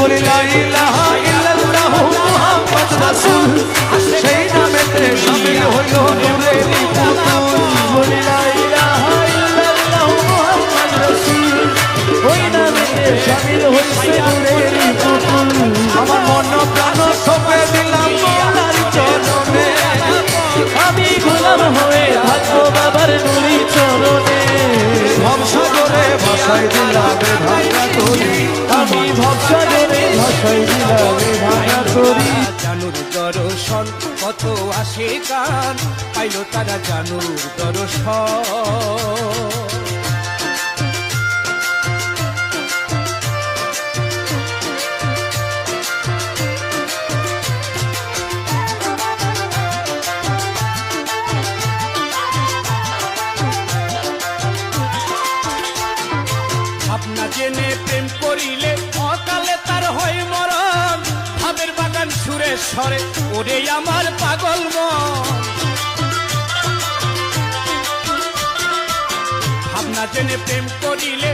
বলি লা ইলাহা ইল্লাল্লাহু মুহাম্মদ রাসূল সেই নামেতে শামিল হইল নূরেরই পুতুল বলি লা ইলাহা ইল্লাল্লাহু মুহাম্মদ রাসূল ওই নামেতে শামিল হইছে নূরেরই পুতুল আমার মন প্রাণ সঁপে দিলাম আল্লাহর চরণে আমি গোলাম হয়ে থাকবো বাবার নূরি চরণে ভবসাগরে ভাসাই দিলাম ভাঙা তরি আমি ভবসাগরে ভাসাই দিলাম ভাঙা তরি জানুর দর্শন কত আসে গান পাইল তারা জানুর দর্শন ভাবনা জেনে প্রেম করিলে অকালে তার হয় মরণ ভাবের বাগান সুরেশ্বরে ওরে আমার পাগল মন ভাবনা জেনে প্রেম করিলে